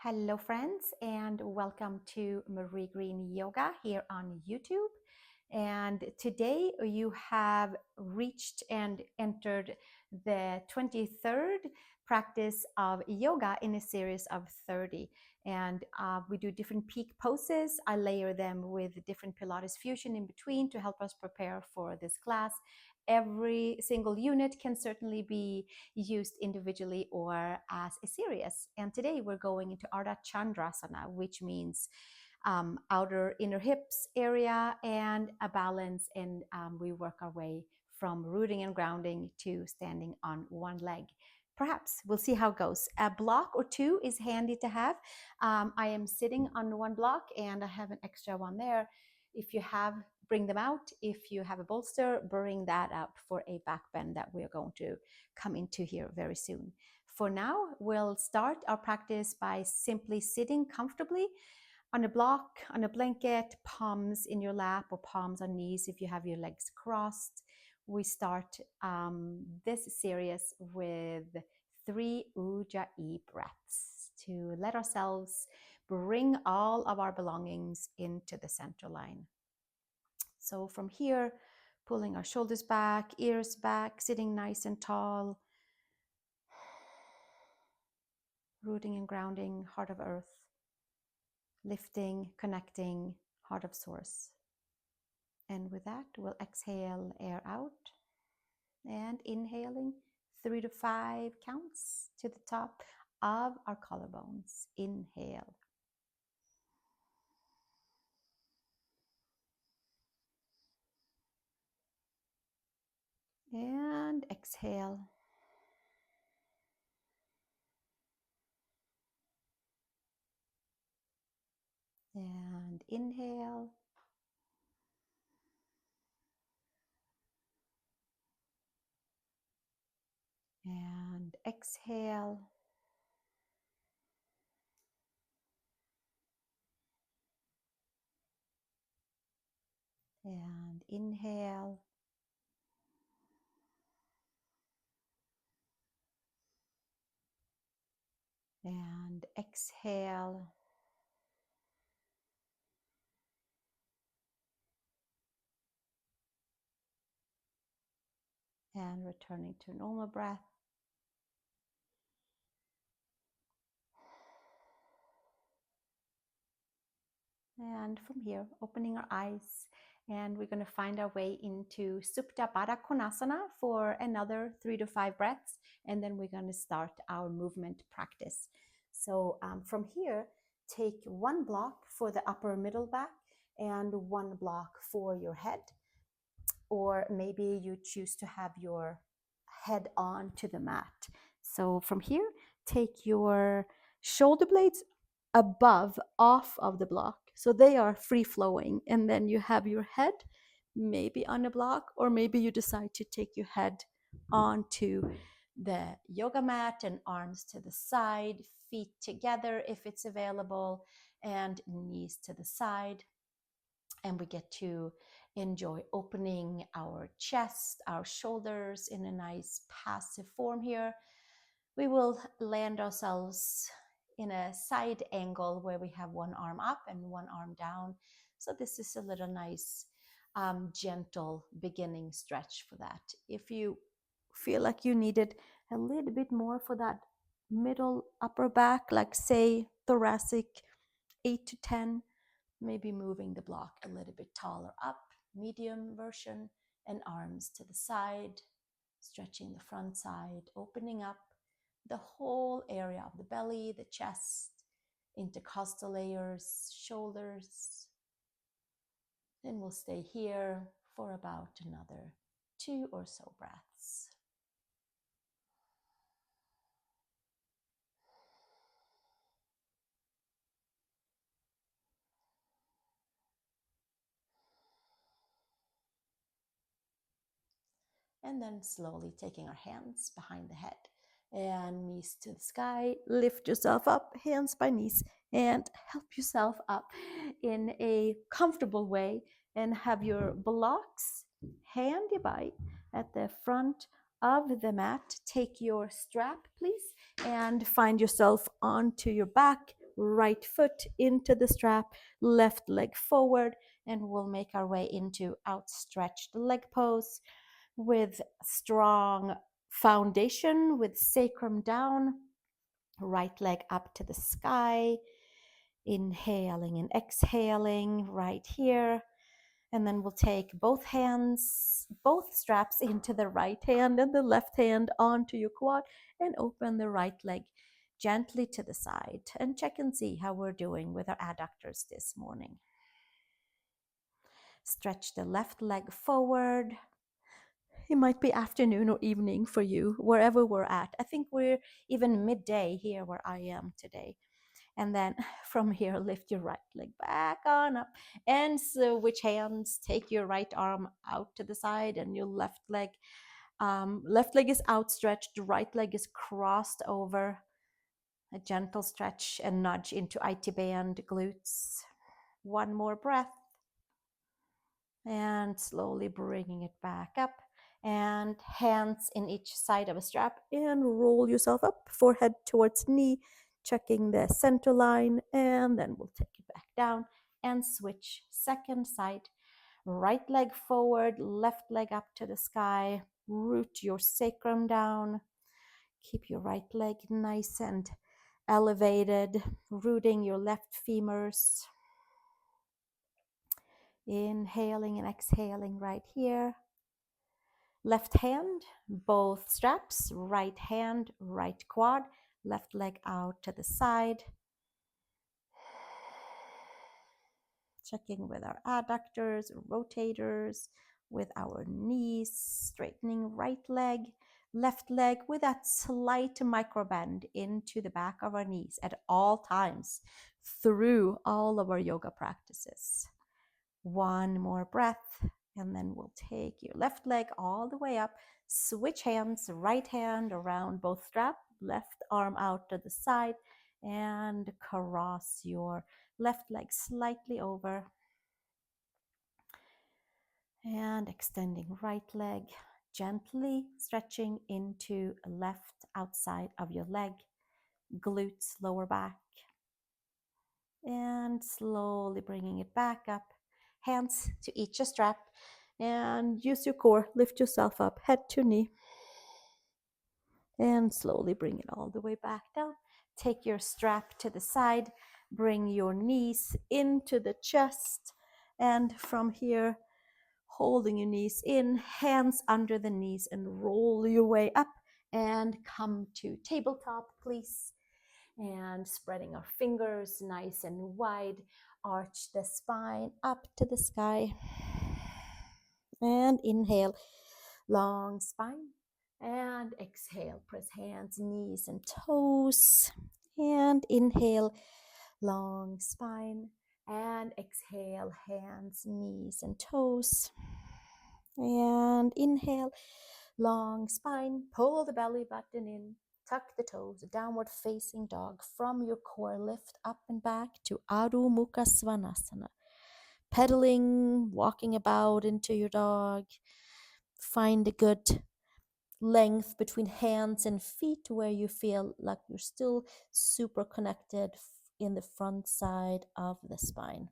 Hello friends, and welcome to Marie Green Yoga here on YouTube. And today you have reached and entered the 23rd practice of yoga in a series of 30. And we do different peak poses. I layer them with different Pilates fusion in between to help us prepare for this class. Every single unit can certainly be used individually or as a series. And today we're going into Ardha Chandrasana, which means outer inner hips area and a balance. And we work our way from rooting and grounding to standing on one leg. Perhaps we'll see how it goes. A block or two is handy to have. I am sitting on one block and I have an extra one there. If you have, bring them out. If you have a bolster, bring that out for a back bend that we're going to come into here very soon. For now, we'll start our practice by simply sitting comfortably on a block, on a blanket, palms in your lap or palms on knees if you have your legs crossed. We start this series with 3 Ujjayi breaths to let ourselves bring all of our belongings into the center line. So from here, pulling our shoulders back, ears back, sitting nice and tall, rooting and grounding, heart of earth, lifting, connecting, heart of source. And with that, we'll exhale air out and inhaling 3 to 5 counts to the top of our collarbones. Inhale. And exhale. And inhale. And exhale. And inhale. And exhale. And returning to normal breath. And from here, opening our eyes, and we're going to find our way into Supta Padangusthasana for another 3 to 5 breaths, and then we're going to start our movement practice. So from here, take one block for the upper middle back and one block for your head, or maybe you choose to have your head on to the mat. So from here, take your shoulder blades above, off of the block, so they are free flowing, and then you have your head maybe on a block, or maybe you decide to take your head onto the yoga mat and arms to the side, feet together if it's available, and knees to the side. And we get to enjoy opening our chest, our shoulders in a nice passive form here. We will land ourselves in a side angle where we have one arm up and one arm down. So this is a little nice, gentle beginning stretch for that. If you feel like you needed a little bit more for that middle upper back, like say thoracic 8 to 10, maybe moving the block a little bit taller up, medium version, and arms to the side, stretching the front side, opening up the whole area of the belly, the chest, intercostal layers, shoulders. Then we'll stay here for about another 2 or so breaths. And then slowly taking our hands behind the head and knees to the sky. Lift yourself up, hands by knees, and help yourself up in a comfortable way, and have your blocks handy by at the front of the mat. Take your strap, please, and find yourself onto your back right foot into the strap, left leg forward, and we'll make our way into outstretched leg pose with strong foundation, with sacrum down, right leg up to the sky, inhaling and exhaling right here. And then we'll take both hands, both straps into the right hand and the left hand onto your quad, and open the right leg gently to the side, and check and see how we're doing with our adductors this morning. Stretch the left leg forward. It might be afternoon or evening for you, wherever we're at. I think we're even midday here where I am today. And then from here, lift your right leg back on up and switch hands. Take your right arm out to the side and your left leg is outstretched. Right leg is crossed over. A gentle stretch and nudge into IT band glutes. One more breath. And slowly bringing it back up. And hands in each side of a strap, and roll yourself up, forehead towards knee, checking the center line, and then we'll take it back down and switch second side. Right leg forward, left leg up to the sky. Root your sacrum down. Keep your right leg nice and elevated, rooting your left femurs. Inhaling and exhaling right here. Left hand, both straps, right hand, right quad, left leg out to the side. Checking with our adductors, rotators, with our knees, straightening right leg, left leg with that slight micro bend into the back of our knees at all times through all of our yoga practices. One more breath, and then we'll take your left leg all the way up. Switch hands, right hand around both straps, left arm out to the side, and cross your left leg slightly over. And extending right leg, gently stretching into left outside of your leg, glutes, lower back. And slowly bringing it back up. Hands to each a strap, and use your core. Lift yourself up, head to knee. And slowly bring it all the way back down. Take your strap to the side. Bring your knees into the chest. And from here, holding your knees in, hands under the knees, and roll your way up. And come to tabletop, please. And spreading our fingers nice and wide. Arch the spine up to the sky. And inhale, long spine. And exhale, press hands, knees, and toes. And inhale, long spine. And exhale, hands, knees, and toes. And inhale, long spine. Pull the belly button in. Tuck the toes, downward facing dog. From your core, lift up and back to Adho Mukha Svanasana. Pedaling, walking about into your dog. Find a good length between hands and feet where you feel like you're still super connected in the front side of the spine.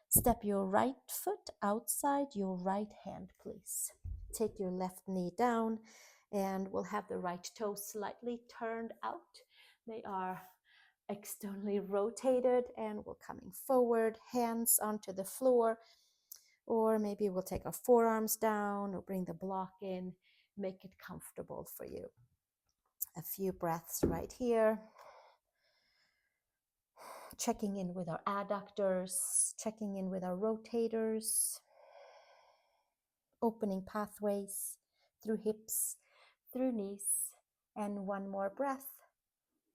Step your right foot outside your right hand, please. Take your left knee down, and we'll have the right toe slightly turned out. They are externally rotated, and we're coming forward, hands onto the floor, or maybe we'll take our forearms down or bring the block in. Make it comfortable for you. A few breaths right here. Checking in with our adductors, checking in with our rotators, opening pathways through hips, through knees, and one more breath.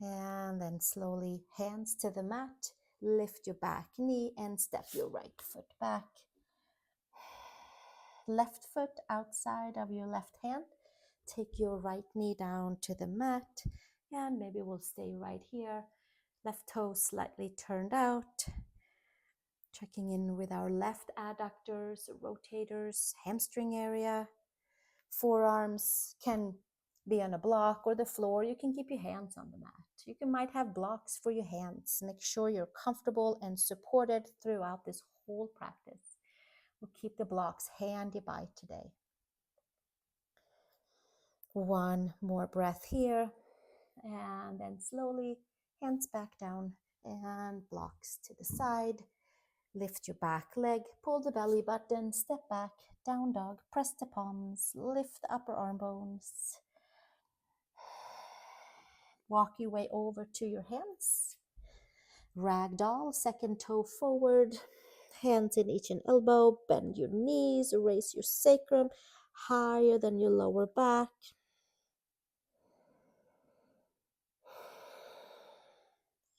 And then slowly hands to the mat, lift your back knee and step your right foot back. Left foot outside of your left hand. Take your right knee down to the mat, and maybe we'll stay right here. Left toe slightly turned out. Checking in with our left adductors, rotators, hamstring area. Forearms can be on a block or the floor. You can keep your hands on the mat. You might have blocks for your hands. Make sure you're comfortable and supported throughout this whole practice. We'll keep the blocks handy by today. One more breath here, and then slowly hands back down and blocks to the side. Lift your back leg, pull the belly button, step back, down dog, press the palms, lift the upper arm bones. Walk your way over to your hands. Ragdoll, second toe forward, hands in each and elbow, bend your knees, raise your sacrum higher than your lower back.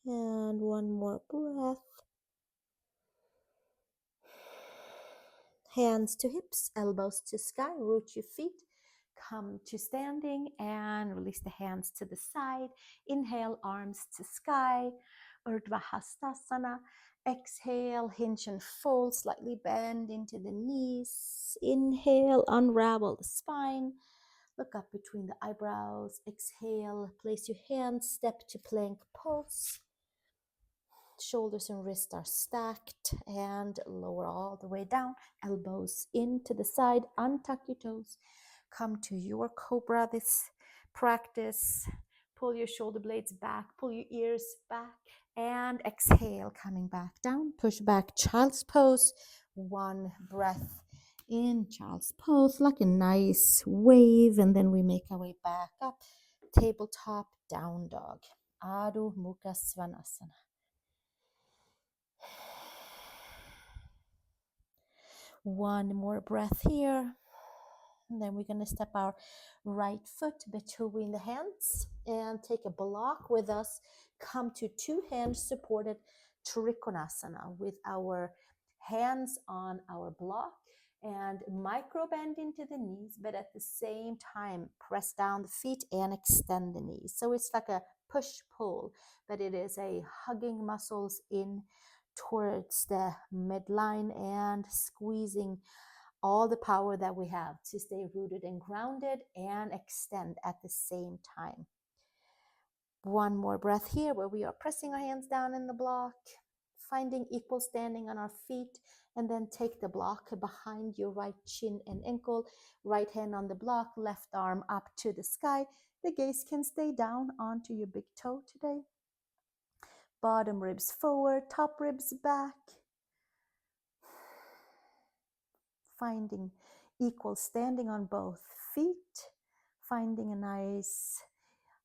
And one more breath. Hands to hips, elbows to sky, root your feet. Come to standing and release the hands to the side. Inhale, arms to sky. Ardha Chandrasana. Exhale, hinge and fold, slightly bend into the knees. Inhale, unravel the spine. Look up between the eyebrows. Exhale, place your hands, step to plank pose. Shoulders and wrists are stacked and lower all the way down. Elbows into the side, untuck your toes. Come to your cobra this practice. Pull your shoulder blades back, pull your ears back, and exhale, coming back down. Push back, child's pose. One breath in child's pose, like a nice wave, and then we make our way back up. Tabletop down dog. Adho Mukha Svanasana. One more breath here. And then we're going to step our right foot between the hands and take a block with us. Come to two hands supported Trikonasana with our hands on our block and micro bend into the knees, but at the same time press down the feet and extend the knees. So it's like a push-pull, but it is a hugging muscles in towards the midline and squeezing all the power that we have to stay rooted and grounded and extend at the same time. One more breath here where we are pressing our hands down in the block, finding equal standing on our feet, and then take the block behind your right shin and ankle, right hand on the block, left arm up to the sky. The gaze can stay down onto your big toe today. Bottom ribs forward, top ribs back. Finding equal standing on both feet, finding a nice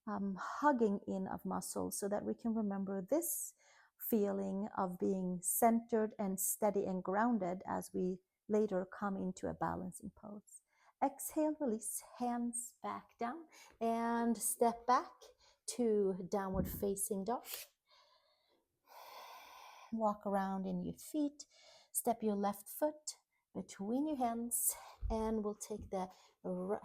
hugging in of muscles so that we can remember this feeling of being centered and steady and grounded as we later come into a balancing pose. Exhale, release, hands back down and step back to downward facing dog. Walk around in your feet, step your left foot between your hands, and we'll take the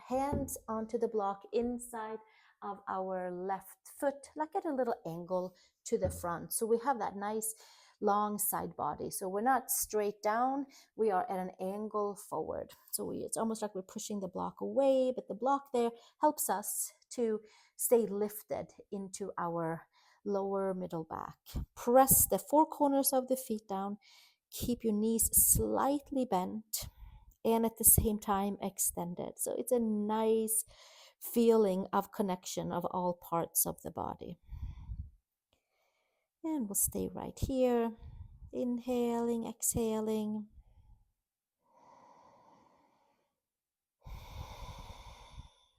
hands onto the block inside of our left foot, like at a little angle to the front. So we have that nice long side body. So we're not straight down, we are at an angle forward. So it's almost like we're pushing the block away, but the block there helps us to stay lifted into our lower middle back. Press the four corners of the feet down. Keep your knees slightly bent and at the same time extended. So it's a nice feeling of connection of all parts of the body. And we'll stay right here. Inhaling, exhaling.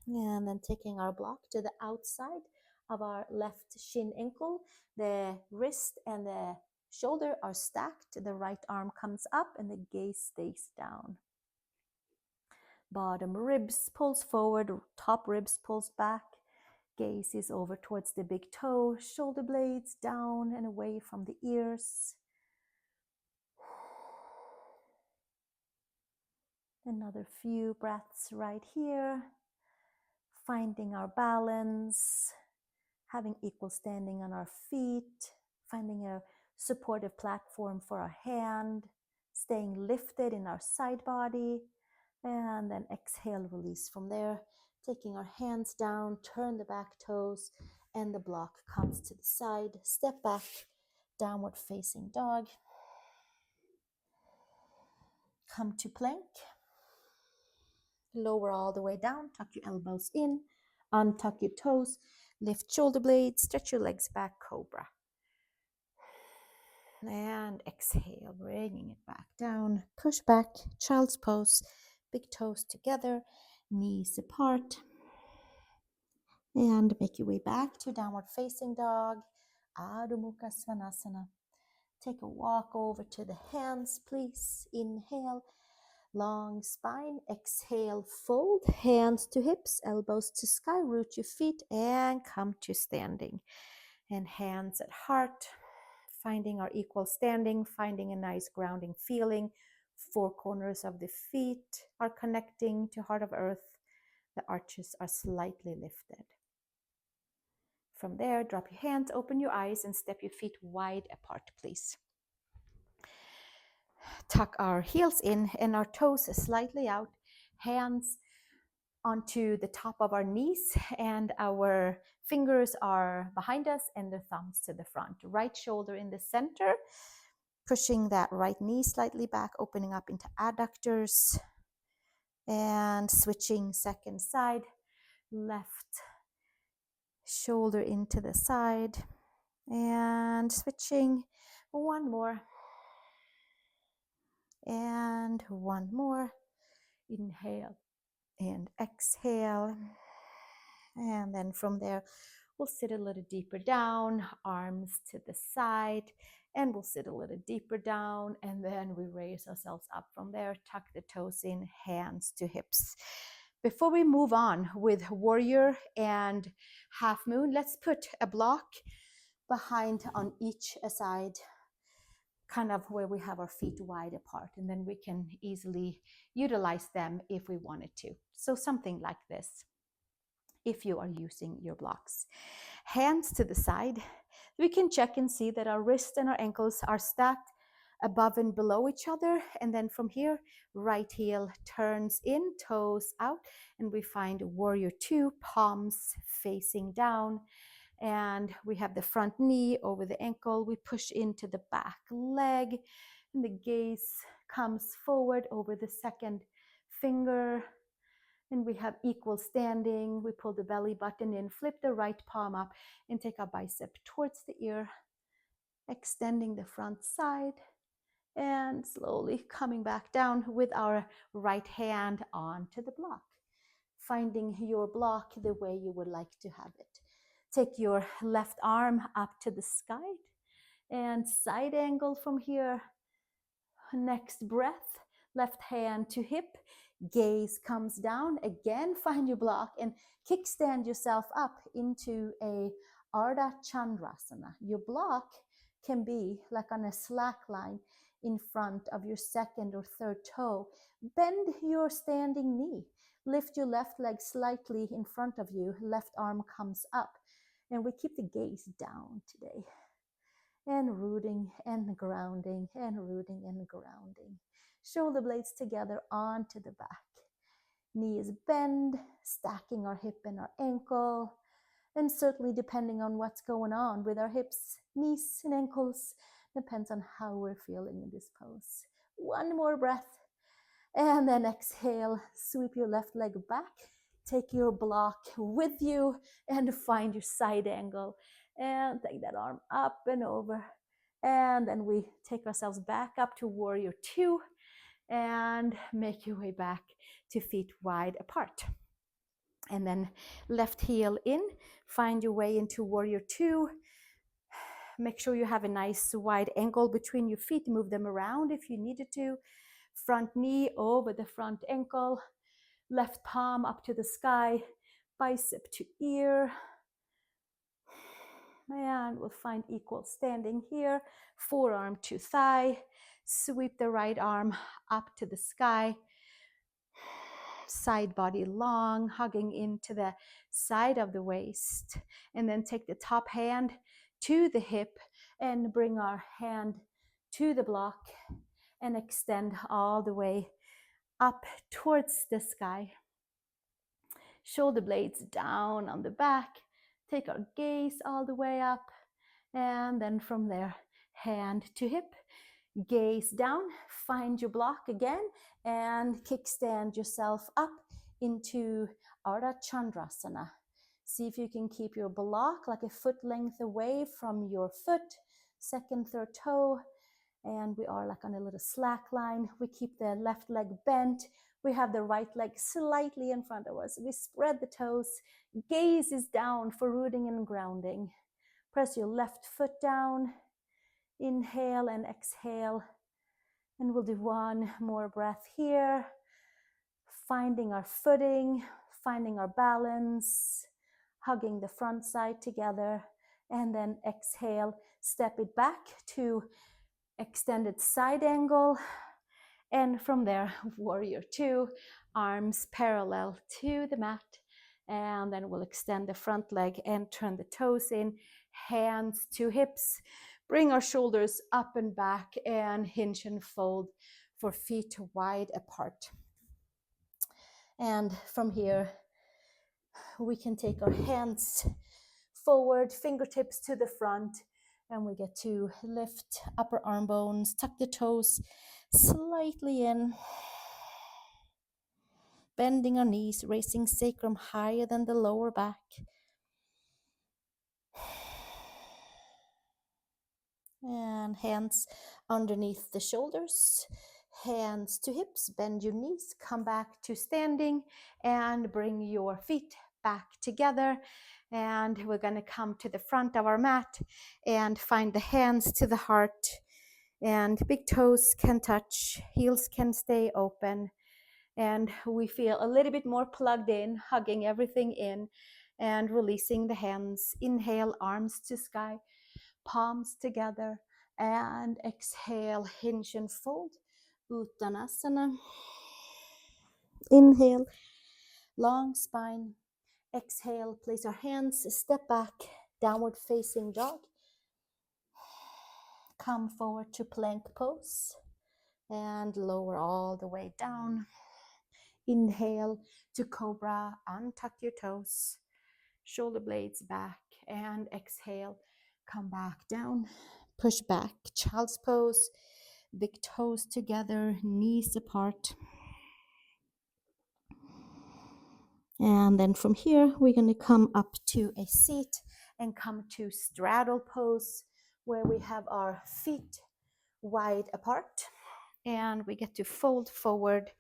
And then taking our block to the outside of our left shin ankle. The wrist and the shoulder are stacked. The right arm comes up and the gaze stays down. Bottom ribs pulls forward, top ribs pulls back. Gaze is over towards the big toe, shoulder blades down and away from the ears. Another few breaths right here. Finding our balance, having equal standing on our feet, finding a supportive platform for our hand, staying lifted in our side body, and then exhale, release from there. Taking our hands down, turn the back toes, and the block comes to the side. Step back, downward facing dog. Come to plank. Lower all the way down, tuck your elbows in, untuck your toes, lift shoulder blades, stretch your legs back, cobra. And exhale, bringing it back down. Push back, child's pose, big toes together, knees apart. And make your way back to downward facing dog, Adho Mukha Svanasana. Take a walk over to the hands, please. Inhale, long spine. Exhale, fold, hands to hips, elbows to sky, root your feet, and come to standing. And hands at heart, finding our equal standing, finding a nice grounding feeling. Four corners of the feet are connecting to heart of earth. The arches are slightly lifted. From there, drop your hands, open your eyes, and step your feet wide apart, please. Tuck our heels in and our toes slightly out. Hands onto the top of our knees, and our fingers are behind us and the thumbs to the front. Right shoulder in the center, pushing that right knee slightly back, opening up into adductors, and switching second side. Left shoulder into the side, and switching. One more. And one more. Inhale and exhale. And then from there, we'll sit a little deeper down, arms to the side, and we'll sit a little deeper down, and then we raise ourselves up from there, tuck the toes in, hands to hips. Before we move on with warrior and half moon, let's put a block behind on each side, kind of where we have our feet wide apart, and then we can easily utilize them if we wanted to. So something like this, if you are using your blocks. Hands to the side. We can check and see that our wrists and our ankles are stacked above and below each other. And then from here, right heel turns in, toes out, and we find warrior two, palms facing down. And we have the front knee over the ankle. We push into the back leg, and the gaze comes forward over the second finger. And we have equal standing. We pull the belly button in, flip the right palm up, and take our bicep towards the ear, extending the front side, and slowly coming back down with our right hand onto the block, finding your block the way you would like to have it. Take your left arm up to the sky and side angle from here. Next breath, left hand to hip, gaze comes down. Again, find your block and kickstand yourself up into a Ardha Chandrasana. Your block can be like on a slack line in front of your second or third toe. Bend your standing knee. Lift your left leg slightly in front of you. Left arm comes up. And we keep the gaze down today. And rooting and grounding, and rooting and grounding. Shoulder blades together onto the back. Knees bend, stacking our hip and our ankle. And certainly depending on what's going on with our hips, knees and ankles, depends on how we're feeling in this pose. One more breath. And then exhale, sweep your left leg back. Take your block with you and find your side angle. And take that arm up and over. And then we take ourselves back up to warrior two and make your way back to feet wide apart. And then left heel in, find your way into warrior two. Make sure you have a nice wide angle between your feet. Move them around if you needed to. Front knee over the front ankle. Left palm up to the sky. Bicep to ear. And we'll find equal standing here. Forearm to thigh. Sweep the right arm up to the sky. Side body long, hugging into the side of the waist. And then take the top hand to the hip and bring our hand to the block and extend all the way up towards the sky. Shoulder blades down on the back. take our gaze all the way up, and then from there, hand to hip, gaze down, find your block again, and kickstand yourself up into Ardha Chandrasana. See if you can keep your block like a foot length away from your foot, second, third toe, and we are like on a little slack line. We keep the left leg bent. We have the right leg slightly in front of us. We spread the toes. Gaze is down for rooting and grounding. Press your left foot down. Inhale and exhale. And we'll do one more breath here. Finding our footing, finding our balance, hugging the front side together. And then exhale, step it back to extended side angle. And from there, warrior two, arms parallel to the mat. And then we'll extend the front leg and turn the toes in, hands to hips. Bring our shoulders up and back and hinge and fold for feet wide apart. And from here, we can take our hands forward, fingertips to the front, and we get to lift upper arm bones, tuck the toes slightly in, bending our knees, raising sacrum higher than the lower back. And hands underneath the shoulders, hands to hips, bend your knees, come back to standing, and bring your feet back together. And we're going to come to the front of our mat and find the hands to the heart. And big toes can touch, heels can stay open. And we feel a little bit more plugged in, hugging everything in and releasing the hands. Inhale, arms to sky, palms together, and exhale, hinge and fold. Uttanasana. Inhale, long spine. Exhale, place our hands, step back, downward facing dog. Come forward to plank pose and lower all the way down. Inhale to cobra, untuck your toes, shoulder blades back, and exhale, come back down, push back, child's pose, big toes together, knees apart. And then from here, we're going to come up to a seat and come to straddle pose, where we have our feet wide apart, and we get to fold forward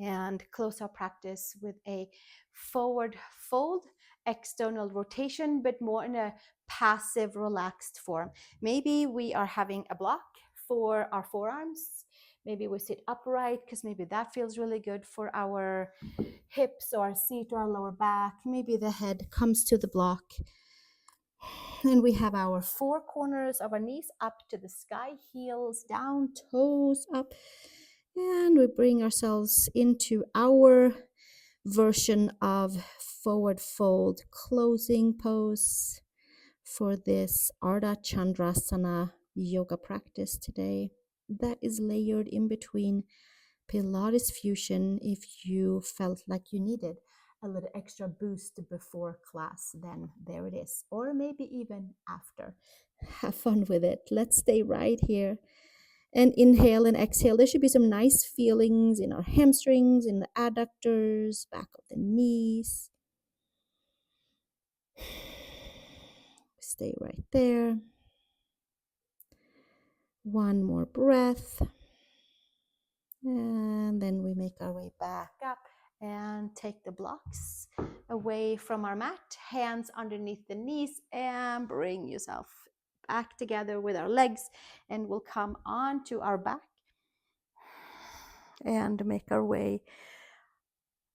and close our practice with a forward fold, external rotation, but more in a passive, relaxed form. Maybe we are having a block for our forearms. Maybe we sit upright because maybe that feels really good for our hips or our seat or our lower back. Maybe the head comes to the block. And we have our four corners of our knees up to the sky, heels down, toes up. And we bring ourselves into our version of forward fold closing pose for this Ardha Chandrasana yoga practice today. That is layered in between Pilates fusion if you felt like you needed a little extra boost before class, then there it is. Or maybe even after. Have fun with it. Let's stay right here. And inhale and exhale. There should be some nice feelings in our hamstrings, in the adductors, back of the knees. Stay right there. One more breath. And then we make our way back up and take the blocks away from our mat, hands underneath the knees, and bring yourself back together with our legs, and we'll come onto our back and make our way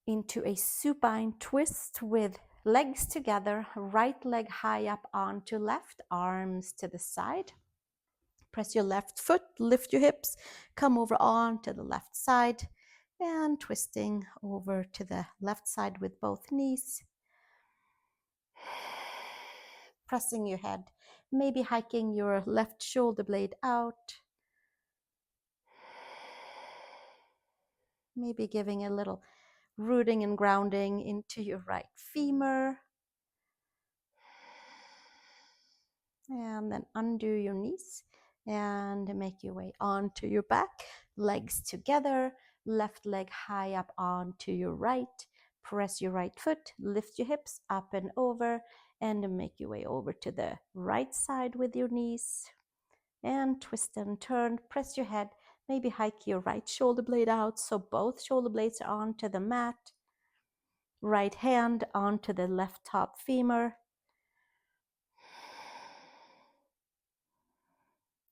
into a supine twist with legs together, right leg high up onto left, arms to the side. Press your left foot, lift your hips, come over onto the left side, and twisting over to the left side with both knees. Pressing your head, maybe hiking your left shoulder blade out. Maybe giving a little rooting and grounding into your right femur. And then undo your knees and make your way onto your back. Legs together, left leg high up onto your right. Press your right foot, lift your hips up and over, and make your way over to the right side with your knees. And twist and turn, press your head, maybe hike your right shoulder blade out so both shoulder blades are onto the mat. Right hand onto the left top femur.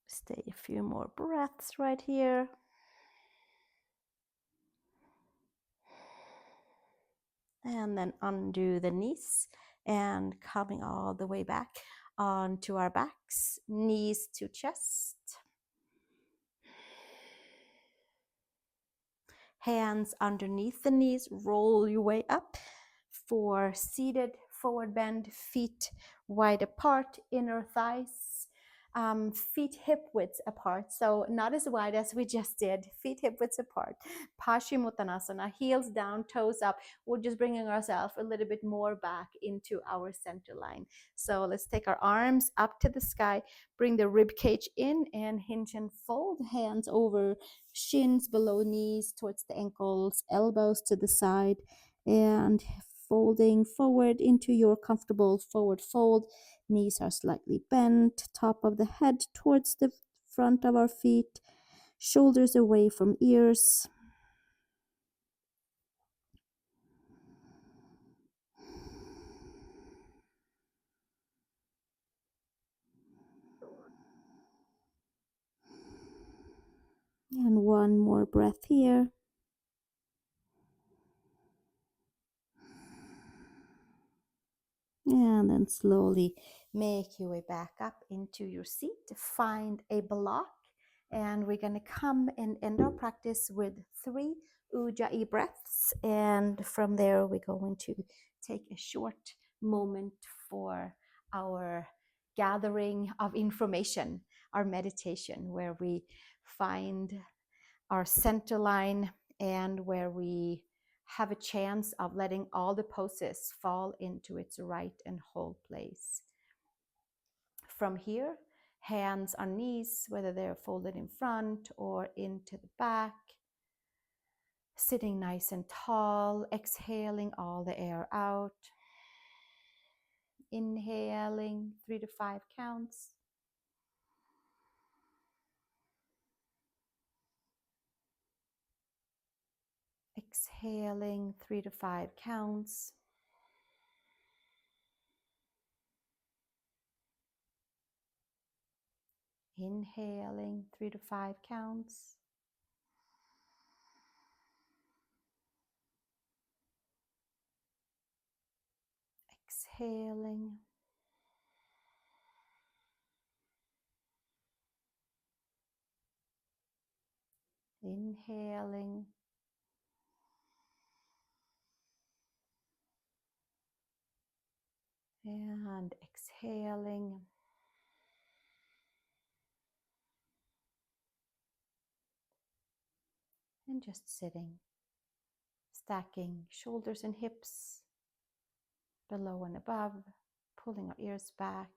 Stay a few more breaths right here. And then undo the knees and coming all the way back onto our backs, knees to chest. Hands underneath the knees, roll your way up for seated forward bend, feet wide apart, inner thighs, feet hip width apart. So not as wide as we just did, feet hip width apart. Paschimottanasana, heels down, toes up. We're just bringing ourselves a little bit more back into our center line. So let's take our arms up to the sky, bring the rib cage in and hinge and fold, hands over shins below knees towards the ankles, elbows to the side, and folding forward into your comfortable forward fold. Knees are slightly bent, top of the head towards the front of our feet, shoulders away from ears. And one more breath here. And then slowly make your way back up into your seat. Find a block. And we're going to come and end our practice with 3 Ujjayi breaths. And from there, we're going to take a short moment for our gathering of information, our meditation, where we find our center line and where we have a chance of letting all the poses fall into its right and whole place. From here, hands on knees, whether they're folded in front or into the back, sitting nice and tall, exhaling all the air out, inhaling 3 to 5 counts, exhaling 3 to 5 counts. Inhaling 3 to 5 counts. Exhaling. Inhaling. And exhaling. And just sitting, stacking shoulders and hips below and above, pulling our ears back.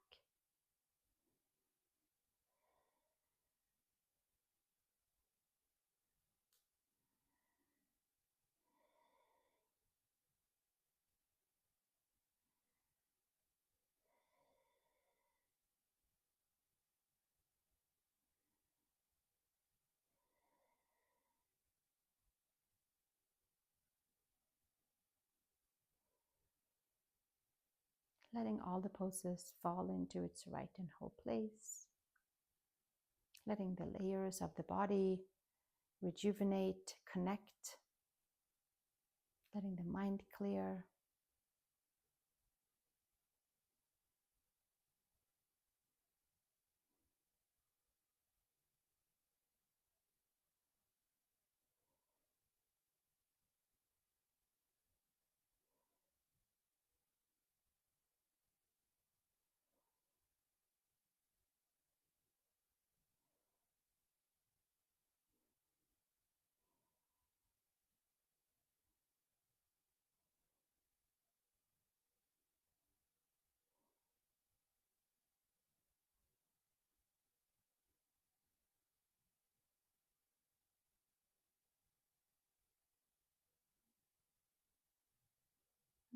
Letting all the poses fall into its right and whole place. Letting the layers of the body rejuvenate, connect. Letting the mind clear.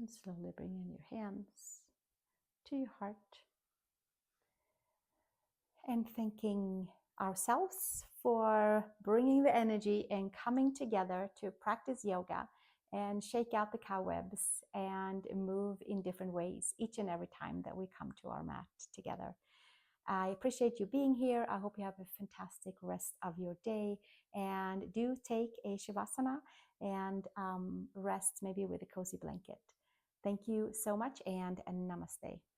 And slowly bring in your hands to your heart. And thanking ourselves for bringing the energy and coming together to practice yoga and shake out the cobwebs and move in different ways each and every time that we come to our mat together. I appreciate you being here. I hope you have a fantastic rest of your day, and do take a Savasana and rest maybe with a cozy blanket. Thank you so much, and namaste.